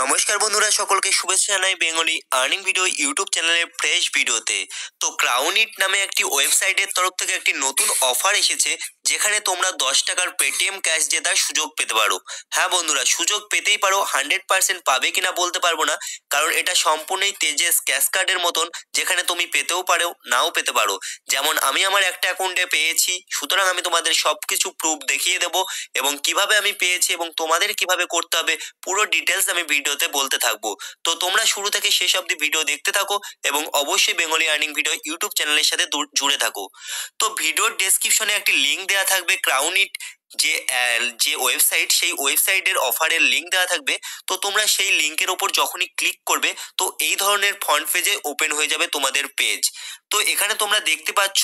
নমস্কার বন্ধুরা, সকলকে শুভেচ্ছা জানাই বেঙ্গলি আর্নিং ভিডিও ইউটিউব চ্যানেলের ফ্রেশ ভিডিওতে। তো ক্রাউনিট নামে একটি ওয়েবসাইটের তরফ থেকে একটি নতুন অফার এসেছে, যেখানে তোমরা 10 টাকার পেটিএম ক্যাশ জেতার সুযোগ পেতে পারো। হ্যাঁ বন্ধুরা, সুযোগ পেতেই পারো। 100% পাবে কিনা বলতে পারবো না, কারণ এটা সম্পূর্ণই তেজেস ক্যাশ কার্ডের মতন, যেখানে তুমি পেতেও পারো নাও পেতে পারো। যেমন আমি আমার একটা অ্যাকাউন্টে পেয়েছি, সুতরাং আমি তোমাদের সবকিছু প্রুফ দেখিয়ে দেবো, এবং কিভাবে আমি পেয়েছি এবং তোমাদের কিভাবে করতে হবে পুরো ডিটেলস আমি ভিডিওতে বলতে থাকবো। তো তোমরা শুরু থেকে শেষ অবধি ভিডিও দেখতে থাকো এবং অবশ্যই বেঙ্গলি আর্নিং ভিডিও ইউটিউব চ্যানেলের সাথে জুড়ে থাকো। তো ভিডিওর ডেসক্রিপশনে একটি লিঙ্ক দেওয়া থাকবে, ক্রাউনিট যে ওয়েবসাইট, সেই ওয়েবসাইটের অফারের লিঙ্ক দেওয়া থাকবে। তো তোমরা সেই লিঙ্কের ওপর যখনই ক্লিক করবে, তো এই ধরনের ফ্রন্ট পেজে ওপেন হয়ে যাবে তোমাদের পেজ। তো এখানে তোমরা দেখতে পাচ্ছ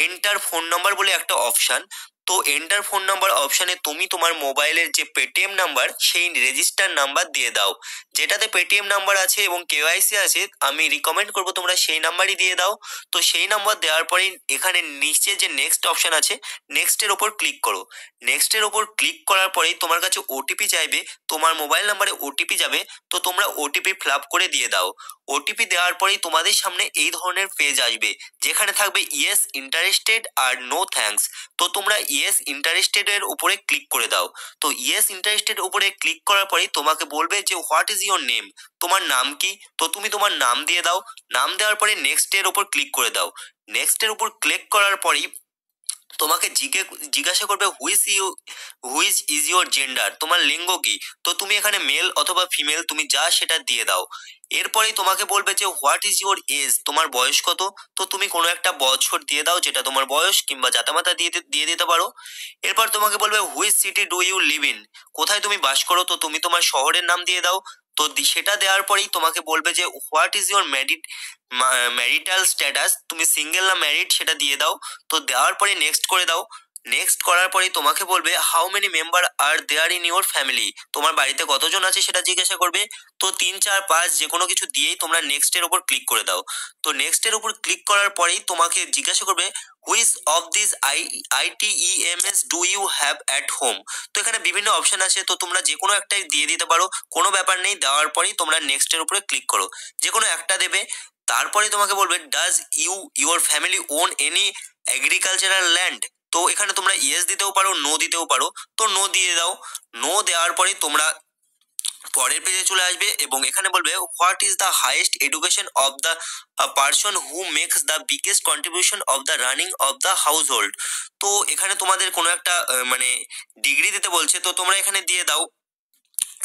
এন্টার ফোন নাম্বার বলে একটা অপশান। তো এন্টার ফোন নাম্বার অপশানে তুমি তোমার মোবাইলের যে পেটিএম নাম্বার, সেই রেজিস্টার নাম্বার দিয়ে দাও। যেটাতে পেটিএম নাম্বার আছে এবং কেওয়াইসি আছে, আমি রিকমেন্ড করবো তোমরা সেই নাম্বারই দিয়ে দাও। তো সেই নাম্বার দেওয়ার পরেই এখানে নিচে যে নেক্সট অপশান আছে, নেক্সটের ওপর ক্লিক করো। নেক্সটের ওপর ক্লিক করার পরেই তোমার কাছে ওটিপি চাইবে, তোমার মোবাইল নাম্বারে ওটিপি যাবে। তো তোমরা ওটিপি ফিল আপ করে দিয়ে দাও। ওটিপি দেওয়ার পরেই তোমাদের সামনে এই ধরনের পেজ আসবে, যেখানে থাকবে ইয়েস ইন্টারেস্টেড আর নো থ্যাঙ্কস। তো তোমরা ইয়েস ইন্টারেস্টেড এর উপরে ক্লিক করে দাও। তো ইয়েস ইন্টারেস্টেড উপরে ক্লিক করার পরেই তোমাকে বলবে যে হোয়াট ইজ ইওর নেম, তোমার নাম কি। তো তুমি তোমার নাম দিয়ে দাও। নাম দেওয়ার পরে নেক্সট এর উপর ক্লিক করে দাও। নেক্সট এর উপর ক্লিক করার পরেই তোমাকে জিজ্ঞাসা করবে হুইজ ইজ ইউর জেন্ডার, তোমার লিঙ্গ কি। তো তুমি এখানে মেল অথবা ফিমেল তুমি যা সেটা দিয়ে দাও। এরপরেই তোমাকে বলবে যে হোয়াট ইজ ইউর এজ, তোমার বয়স কত। তো তুমি কোনো একটা বছর দিয়ে দাও, যেটা তোমার বয়স, কিংবা জাতামাতা দিয়ে দিতে পারো। এরপর তোমাকে বলবে which city do you live in, কোথায় তুমি বাস করো। তো তুমি তোমার শহরের নাম দিয়ে দাও। তো সেটা দেওয়ার পরেই তোমাকে বলবে যে what is your marital status, তুমি সিঙ্গেল না ম্যারিড সেটা দিয়ে দাও। তো দেওয়ার পরে নেক্সট করে দাও। নেক্সট করার পরেই তোমাকে বলবে how many member are there in your family, তোমার বাড়িতে কতজন আছে সেটা জিজ্ঞাসা করবে। তো 3, 4, 5 যে কোনো কিছু দিয়েই তোমরা নেক্সটের ওপর ক্লিক করে দাও। তো নেক্সটের ওপর ক্লিক করার পরেই তোমাকে জিজ্ঞাসা করবে which of this items do you have at home. তো এখানে বিভিন্ন অপশন আছে, তো তোমরা যে কোনো একটাই দিয়ে দিতে পারো, কোনো ব্যাপার নেই। দেওয়ার পরেই তোমরা নেক্সটের উপরে ক্লিক করো, যে কোনো একটা দেবে। তারপরে তোমাকে বলবে does your family own any agricultural land. তো এখানে তোমরা ইয়েস দিতেও পারো, নো দিতেও পারো। তো নো দিয়ে দাও। নো দেওয়ার পরে তোমরা পরের পেজে চলে আসবে এবং এখানে বলবে what is the highest education of the person who makes the biggest contribution of the running of the household. তো এখানে তোমাদের কোনো একটা মানে ডিগ্রি দিতে বলছে, তো তোমরা এখানে দিয়ে দাও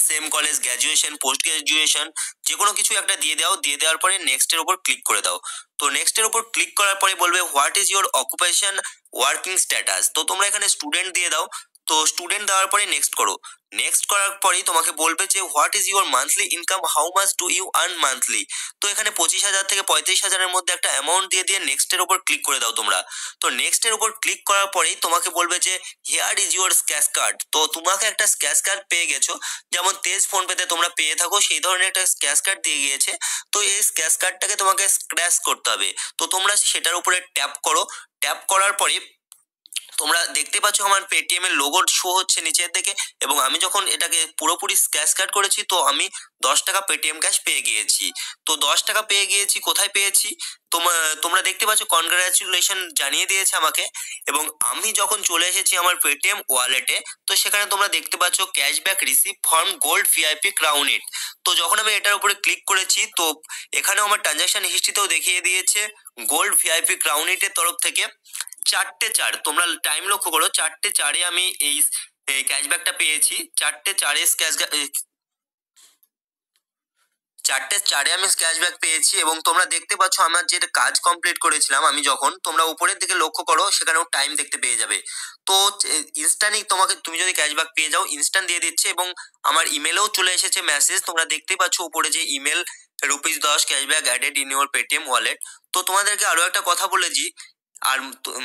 same college, graduation, post graduation, যে কোনো কিছু একটা দিয়ে দাও। দিয়ে দেওয়ার পরে নেক্সটের উপর ক্লিক করে দাও। তো নেক্সটের উপর ক্লিক করার পরে বলবে what is your occupation working status. তো তোমরা এখানে স্টুডেন্ট দিয়ে দাও। তো স্টুডেন্ট দেওয়ার পরে নেক্সট করো। নেক্সট করার পরেই তোমাকে বলবে যে what is your monthly income, how much do you earn monthly. তো এখানে 25,000 থেকে 35,000-এর মধ্যে একটা অ্যামাউন্ট দিয়ে নেক্সটের উপর ক্লিক করে দাও তোমরা। তো নেক্সটের উপর ক্লিক করার পরেই তোমাকে বলবে যে here is your scratch card. তো তোমাকে একটা স্ক্র্যাচ কার্ড পেয়ে গেছো, যেমন তেজ ফোন পেতে তোমরা পেয়ে থাকো, সেই ধরনের একটা স্ক্র্যাচ কার্ড দিয়ে গিয়েছে। তো এই স্ক্র্যাচ কার্ডটাকে তোমাকে স্ক্র্যাচ করতে হবে। তো তোমরা সেটার উপরে ট্যাপ করো। ট্যাপ করার পরে তোমরা দেখতে পাচ্ছ আমার পেটিএম এর লোগো শো হচ্ছে নিচের দিকে, এবং আমি যখন এটাকে পুরোপুরি স্ক্র্যাচ কার্ড করেছি, তো আমি 10 টাকা পেটিএম ক্যাশ পেয়ে গিয়েছি। তো 10 টাকা পেয়ে গিয়েছি, কোথায় পেয়েছি তোমরা দেখতে পাচ্ছ কনগ্রাচুলেশন জানিয়ে দিয়েছে আমাকে। এবং আমি যখন চলে এসেছি আমার পেটিএম ওয়ালেটে, তো সেখানে তোমরা দেখতে পাচ্ছ cashback receive from gold VIP Crownit. তো যখন আমি এটার উপরে ক্লিক করেছি, তো এখানেও আমার ট্রানজাকশন হিস্ট্রিতেও দেখিয়ে দিয়েছে গোল্ড ভিআইপি ক্রাউনিটের তরফ থেকে 4টে 4। তোমরা টাইম লক্ষ্য করো, 4টে 4-এ আমি এই ক্যাশব্যাকটা পেয়েছি। 4টে 4-এ 4টে 4-এ আমি ক্যাশব্যাক পেয়েছি। এবং তোমরা দেখতে পাচ্ছ আমার যে কাজ কমপ্লিট করেছিলাম আমি, যখন তোমরা উপরের দিকে লক্ষ্য করো সেখানেও টাইম দেখতে পেয়ে যাবে। তো ইনস্ট্যান্টই তুমি যদি ক্যাশব্যাক পেয়ে যাও, ইনস্ট্যান্ট দিয়ে দিচ্ছে। এবং আমার ইমেলেও চলে এসেছে মেসেজ, তোমরা দেখতে পাচ্ছ উপরে যে email ₹10 cashback added in your Paytm wallet. তো তোমাদেরকে আরো একটা কথা বলেছি, আর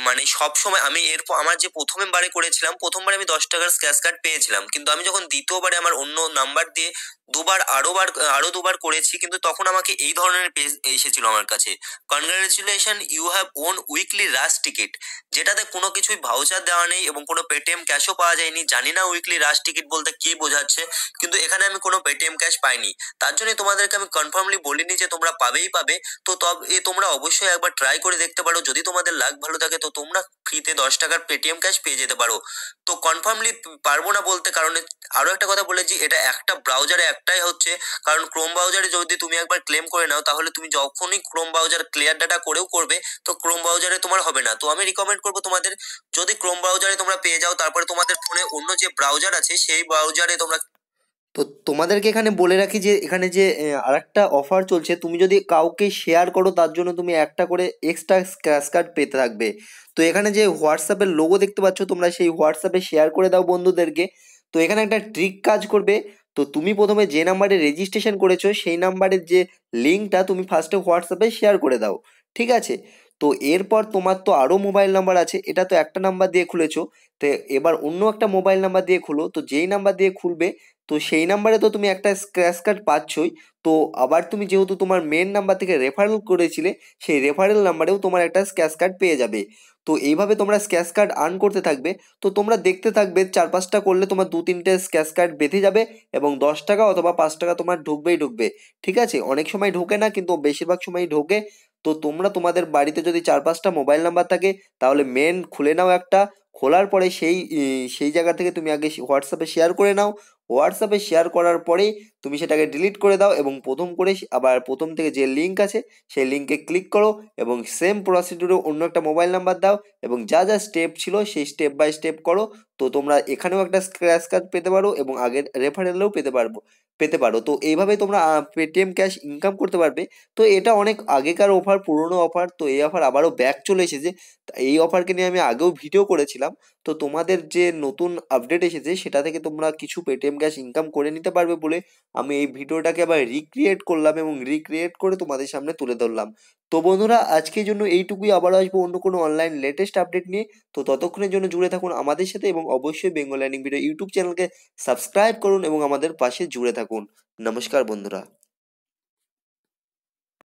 মানে সব সময় আমি এরপর আমার যে প্রথমবারে করেছিলাম, প্রথমবারে আমি 10 টাকার স্ক্র্যাচ কার্ড পেয়েছিলাম, কিন্তু আমি যখন দ্বিতীয়বারে আমার অন্য নাম্বার দিয়ে আরো দুবার করেছি, কিন্তু তখন আমাকে এই ধরনের পেজ এসেছিল আমার কাছে, congratulation you have won weekly rush ticket, যেটাতে কোনো কিছুই ভাউচার দেওয়া নেই এবং কোনো পেটিএম ক্যাশও পাওয়া যায়নি। জানি না উইকলি রাশ টিকিট বলতে কি বোঝাচ্ছে, কিন্তু এখানে আমি কোনো পেটিএম ক্যাশ পাইনি। তার জন্য তোমাদেরকে আমি কনফার্মলি বলিনি যে তোমরা পাবেই পাবে। তো তবে তোমরা অবশ্যই একবার ট্রাই করে দেখতে পারো, যদি তোমাদের লাক ভালো থাকে তো তোমরা ফ্রিতে 10 টাকার পেটিএম ক্যাশ পেয়ে যেতে পারো। তো কনফার্মলি পারবো না বলতে, কারণ আরো একটা কথা বলেছি, এটা একটা ব্রাউজারে একটাই হচ্ছে, কারণ ক্রোম ব্রাউজারে যদি তুমি একবার ক্লেম করে নাও তাহলে তুমি যখনই ক্রোম ব্রাউজার ক্লিয়ার ডাটা করেও করবে তো ক্রোম ব্রাউজারে তোমার হবে না। তো আমি রিকমেন্ড করবো তোমাদের, যদি ক্রোম ব্রাউজারে তোমরা পেয়ে যাও তারপরে তোমাদের ফোনে অন্য যে ব্রাউজার আছে সেই ব্রাউজারে তোমরা। তো তোমাদেরকে এখানে বলে রাখি যে এখানে যে আরেকটা অফার চলছে, তুমি যদি কাউকে শেয়ার করো তার জন্য তুমি একটা করে এক্সট্রা স্ক্র্যাচ কার্ড পেতে থাকবে। তো এখানে যে হোয়াটসঅ্যাপের লোগো দেখতে পাচ্ছ তোমরা, সেই হোয়াটসঅ্যাপে শেয়ার করে দাও বন্ধুদেরকে। তো এখানে একটা ট্রিক কাজ করবে। তো তুমি প্রথমে যে নাম্বারে রেজিস্ট্রেশন করেছো সেই নাম্বারের যে লিঙ্কটা তুমি ফার্স্টে হোয়াটসঅ্যাপে শেয়ার করে দাও, ঠিক আছে? তো এরপর তোমার তো আরও মোবাইল নাম্বার আছে, এটা তো একটা নাম্বার দিয়ে খুলেছো, তো এবার অন্য একটা মোবাইল নাম্বার দিয়ে খুলো। তো যেই নাম্বার দিয়ে খুলবে তো সেই নাম্বারে তো তুমি একটা স্ক্র্যাচ কার্ড পাচ্ছই। তো আবার তুমি যেহেতু তোমার মেন নাম্বার থেকে রেফারেল করেছিলে, সেই রেফারেল নাম্বারেও তোমার একটা স্ক্র্যাচ কার্ড পেয়ে যাবে। তো এইভাবে তোমরা স্ক্র্যাচ কার্ড আর্ন করতে থাকবে। তো তোমরা দেখতে থাকবে, 4-5টা করলে তোমার 2-3টে স্ক্র্যাচ কার্ড বেঁধে যাবে এবং 10 টাকা অথবা 5 টাকা তোমার ঢুকবে, ঠিক আছে? অনেক সময় ঢোকে না, কিন্তু বেশিরভাগ সময়ই ঢোকে। তো তোমরা তোমাদের বাড়িতে যদি 4-5টা মোবাইল নাম্বার থাকে তাহলে মেন খুলে নাও একটা, খোলার পরে সেই জায়গা থেকে তুমি আগে হোয়াটসঅ্যাপে শেয়ার করে নাও। হোয়াটসঅ্যাপে শেয়ার করার পরেই তুমি সেটাকে ডিলিট করে দাও এবং প্রথম করে আবার প্রথম থেকে যে লিঙ্ক আছে সেই লিঙ্কে ক্লিক করো এবং সেম প্রসিডিউরে অন্য একটা মোবাইল নাম্বার দাও এবং যা যা স্টেপ ছিল সেই স্টেপ বাই স্টেপ করো। তো তোমরা এখানেও একটা স্ক্র্যাচ কার্ড পেতে পারো এবং আগের রেফারেলেও পেতে পারো। তো এইভাবে তোমরা পেটিএম ক্যাশ ইনকাম করতে পারবে। তো এটা অনেক আগেকার অফার, পুরনো অফার। তো এই অফার আবারও ব্যাক চলে এসেছে। এই অফারকে নিয়ে আমি আগেও ভিডিও করেছিলাম। তো তোমাদের যে নতুন আপডেট এসেছে সেটা থেকে তোমরা কিছু পেটিএম ক্যাশ ইনকাম করে নিতে পারবে বলে আমি এই ভিডিওটাকে আবার রিক্রিয়েট করলাম এবং রিক্রিয়েট করে তোমাদের সামনে তুলে ধরলাম। তো বন্ধুরা, আজকের জন্য এইটুকুই। আবারও আসবো অন্য কোনো অনলাইন লেটেস্ট আপডেট নিয়ে। তো ততক্ষণের জন্য জুড়ে থাকুন আমাদের সাথে এবং অবশ্যই বেঙ্গল লার্নিং ভিডিও ইউটিউব চ্যানেলকে সাবস্ক্রাইব করুন এবং আমাদের পাশে জুড়ে থাকুন। নমস্কার বন্ধুরা।